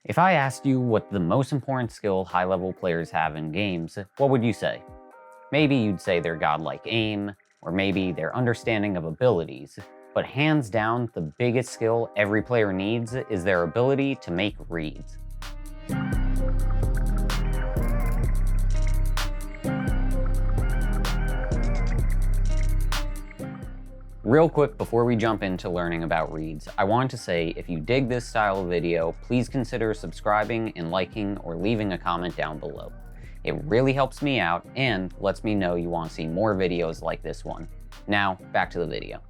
If I asked you what the most important skill high-level players have in games, what would you say? Maybe you'd say their godlike aim, or maybe their understanding of abilities, but hands down, the biggest skill every player needs is their ability to make reads. Real quick before we jump into learning about reads, I want to say if you dig this style of video, please consider subscribing and liking or leaving a comment down below. It really helps me out and lets me know you want to see more videos like this one. Now, back to the video.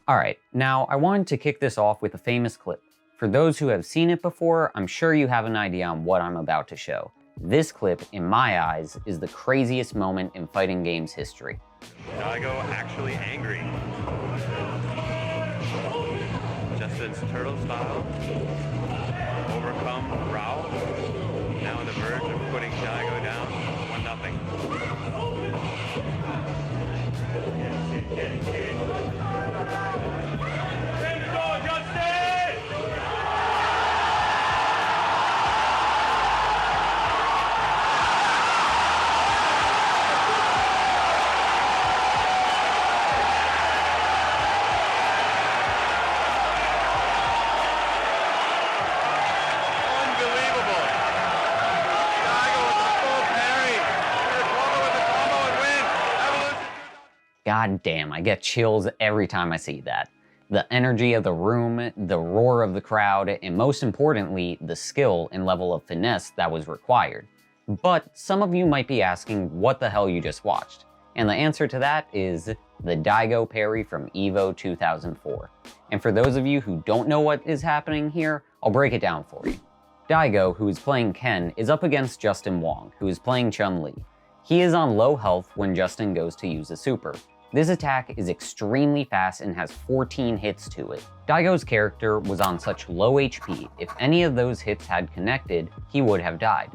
Alright, now I wanted to kick this off with a famous clip. For those who have seen it before, I'm sure you have an idea on what I'm about to show. This clip, in my eyes, is the craziest moment in fighting games history. Daigo actually angry. Justin's turtle style. Overcome Rao. Now on the verge of putting Daigo down. 1-0. Justin! God damn, I get chills every time I see that. The energy of the room, the roar of the crowd, and most importantly, the skill and level of finesse that was required. But some of you might be asking what the hell you just watched. And the answer to that is the Daigo parry from EVO 2004. And for those of you who don't know what is happening here, I'll break it down for you. Daigo, who is playing Ken, is up against Justin Wong, who is playing Chun-Li. He is on low health when Justin goes to use a super. This attack is extremely fast and has 14 hits to it. Daigo's character was on such low HP, if any of those hits had connected, he would have died.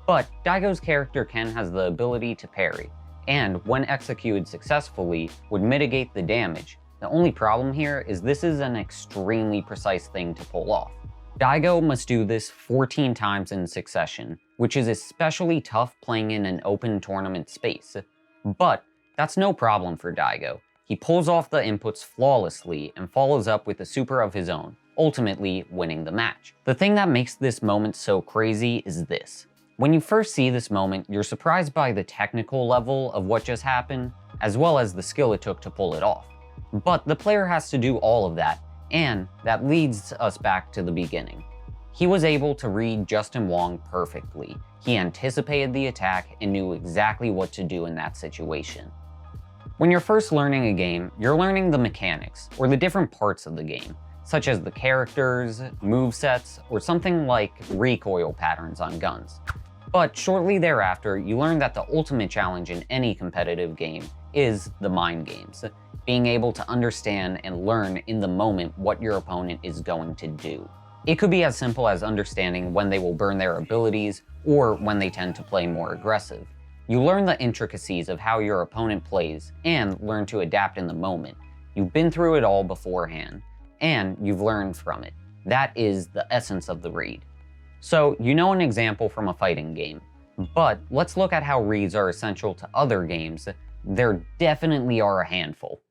But Daigo's character Ken has the ability to parry, and when executed successfully, would mitigate the damage. The only problem here is this is an extremely precise thing to pull off. Daigo must do this 14 times in succession, which is especially tough playing in an open tournament space. But that's no problem for Daigo. He pulls off the inputs flawlessly and follows up with a super of his own, ultimately winning the match. The thing that makes this moment so crazy is this. When you first see this moment, you're surprised by the technical level of what just happened, as well as the skill it took to pull it off. But the player has to do all of that, and that leads us back to the beginning. He was able to read Justin Wong perfectly. He anticipated the attack and knew exactly what to do in that situation. When you're first learning a game, you're learning the mechanics, or the different parts of the game, such as the characters, movesets, or something like recoil patterns on guns. But shortly thereafter, you learn that the ultimate challenge in any competitive game is the mind games, being able to understand and learn in the moment what your opponent is going to do. It could be as simple as understanding when they will burn their abilities, or when they tend to play more aggressive. You learn the intricacies of how your opponent plays and learn to adapt in the moment. You've been through it all beforehand, and you've learned from it. That is the essence of the read. So you know an example from a fighting game, but let's look at how reads are essential to other games. There definitely are a handful.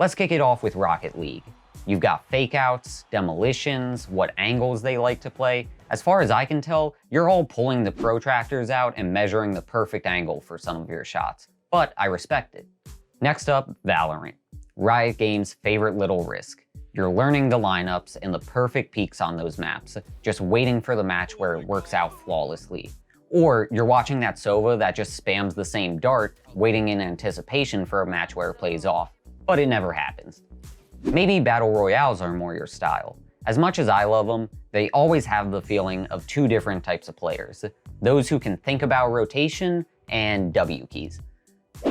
Let's kick it off with Rocket League. You've got fake outs, demolitions, what angles they like to play. As far as I can tell, you're all pulling the protractors out and measuring the perfect angle for some of your shots, but I respect it. Next up, Valorant. Riot Games' favorite little risk. You're learning the lineups and the perfect peaks on those maps, just waiting for the match where it works out flawlessly. Or you're watching that Sova that just spams the same dart, waiting in anticipation for a match where it plays off, but it never happens. Maybe Battle Royales are more your style. As much as I love them, they always have the feeling of two different types of players. Those who can think about rotation and W keys.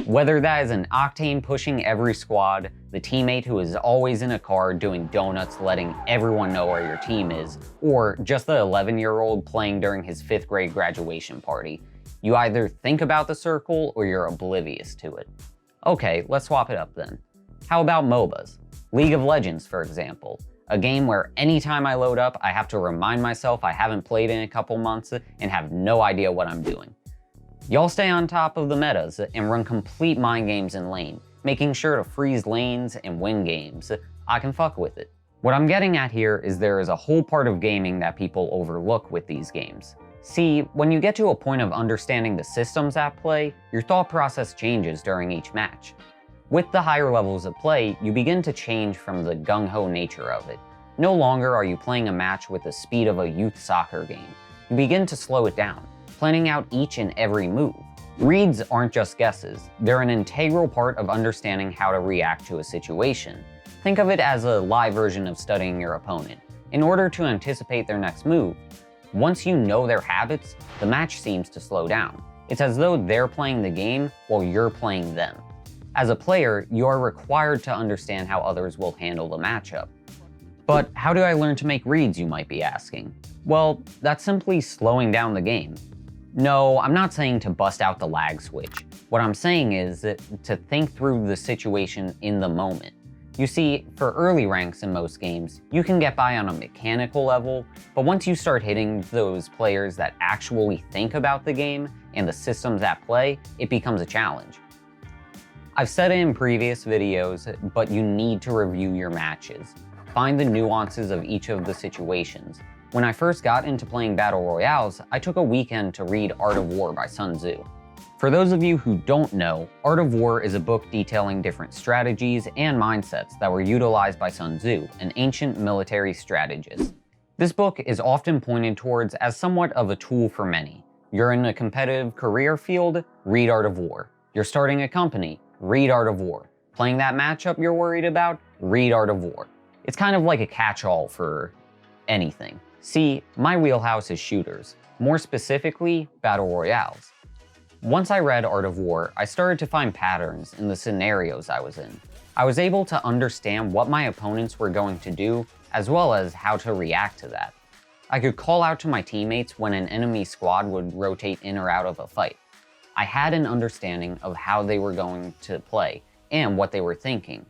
Whether that is an Octane pushing every squad, the teammate who is always in a car doing donuts letting everyone know where your team is, or just the 11-year-old playing during his 5th grade graduation party, you either think about the circle or you're oblivious to it. Okay, let's swap it up then. How about MOBAs? League of Legends, for example. A game where anytime I load up, I have to remind myself I haven't played in a couple months and have no idea what I'm doing. Y'all stay on top of the metas and run complete mind games in lane, making sure to freeze lanes and win games. I can fuck with it. What I'm getting at here is there is a whole part of gaming that people overlook with these games. See, when you get to a point of understanding the systems at play, your thought process changes during each match. With the higher levels of play, you begin to change from the gung-ho nature of it. No longer are you playing a match with the speed of a youth soccer game. You begin to slow it down, planning out each and every move. Reads aren't just guesses, they're an integral part of understanding how to react to a situation. Think of it as a live version of studying your opponent. In order to anticipate their next move, once you know their habits, the match seems to slow down. It's as though they're playing the game while you're playing them. As a player, you are required to understand how others will handle the matchup. But how do I learn to make reads, you might be asking? Well, that's simply slowing down the game. No, I'm not saying to bust out the lag switch. What I'm saying is to think through the situation in the moment. You see, for early ranks in most games, you can get by on a mechanical level, but once you start hitting those players that actually think about the game and the systems at play, it becomes a challenge. I've said it in previous videos, but you need to review your matches. Find the nuances of each of the situations. When I first got into playing Battle Royales, I took a weekend to read Art of War by Sun Tzu. For those of you who don't know, Art of War is a book detailing different strategies and mindsets that were utilized by Sun Tzu, an ancient military strategist. This book is often pointed towards as somewhat of a tool for many. You're in a competitive career field, read Art of War. You're starting a company, read Art of War. Playing that matchup you're worried about, read Art of War. It's kind of like a catch-all for anything. See, my wheelhouse is shooters, more specifically, Battle Royales. Once I read Art of War, I started to find patterns in the scenarios I was in. I was able to understand what my opponents were going to do, as well as how to react to that. I could call out to my teammates when an enemy squad would rotate in or out of a fight. I had an understanding of how they were going to play and what they were thinking.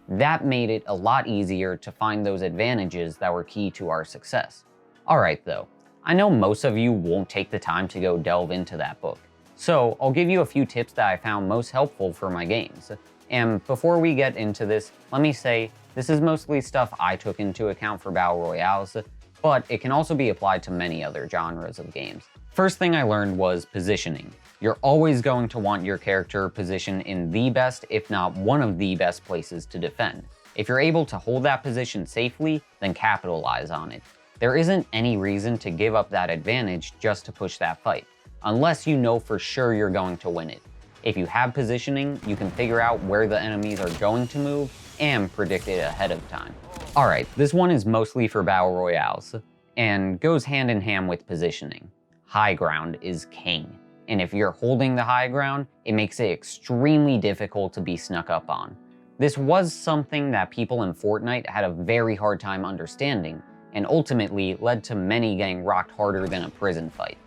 That made it a lot easier to find those advantages that were key to our success. Alright though, I know most of you won't take the time to go delve into that book, so I'll give you a few tips that I found most helpful for my games. And before we get into this, let me say, this is mostly stuff I took into account for Battle Royales, but it can also be applied to many other genres of games. First thing I learned was positioning. You're always going to want your character positioned in the best, if not one of the best places to defend. If you're able to hold that position safely, then capitalize on it. There isn't any reason to give up that advantage just to push that fight, unless you know for sure you're going to win it. If you have positioning, you can figure out where the enemies are going to move and predict it ahead of time. Alright, this one is mostly for Battle Royales, and goes hand in hand with positioning. High ground is king. And if you're holding the high ground, it makes it extremely difficult to be snuck up on. This was something that people in Fortnite had a very hard time understanding, and ultimately led to many getting rocked harder than a prison fight.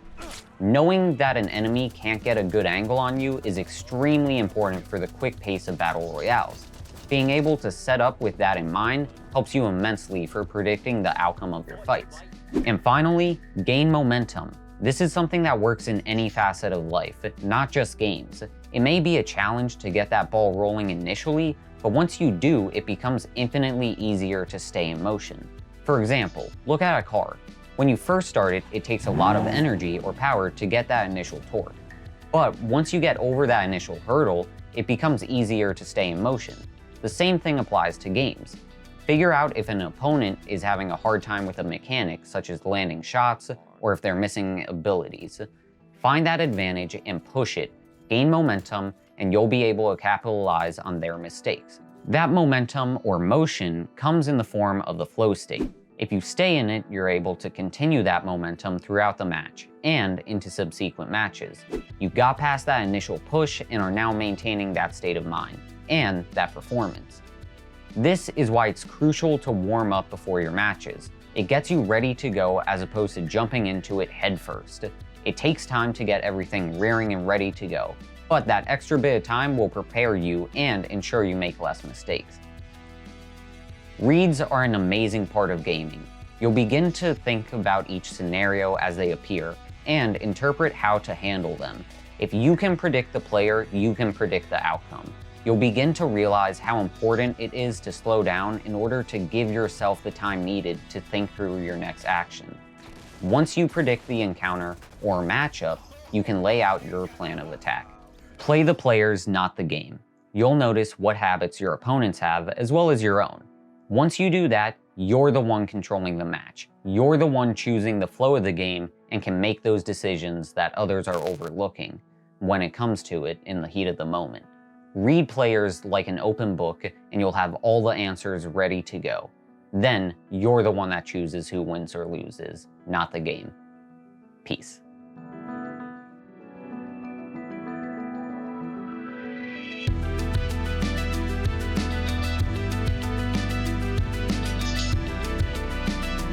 Knowing that an enemy can't get a good angle on you is extremely important for the quick pace of Battle Royales. Being able to set up with that in mind helps you immensely for predicting the outcome of your fights. And finally, gain momentum. This is something that works in any facet of life, not just games. It may be a challenge to get that ball rolling initially, but once you do, it becomes infinitely easier to stay in motion. For example, look at a car. When you first start it, it takes a lot of energy or power to get that initial torque. But once you get over that initial hurdle, it becomes easier to stay in motion. The same thing applies to games. Figure out if an opponent is having a hard time with a mechanic, such as landing shots, or if they're missing abilities. Find that advantage and push it, gain momentum, and you'll be able to capitalize on their mistakes. That momentum or motion comes in the form of the flow state. If you stay in it, you're able to continue that momentum throughout the match and into subsequent matches. You got past that initial push and are now maintaining that state of mind and that performance. This is why it's crucial to warm up before your matches. It gets you ready to go as opposed to jumping into it headfirst. It takes time to get everything rearing and ready to go, but that extra bit of time will prepare you and ensure you make less mistakes. Reads are an amazing part of gaming. You'll begin to think about each scenario as they appear and interpret how to handle them. If you can predict the player, you can predict the outcome. You'll begin to realize how important it is to slow down in order to give yourself the time needed to think through your next action. Once you predict the encounter or matchup, you can lay out your plan of attack. Play the players, not the game. You'll notice what habits your opponents have as well as your own. Once you do that, you're the one controlling the match. You're the one choosing the flow of the game and can make those decisions that others are overlooking when it comes to it in the heat of the moment. Read players like an open book and you'll have all the answers ready to go. Then you're the one that chooses who wins or loses, not the game. Peace.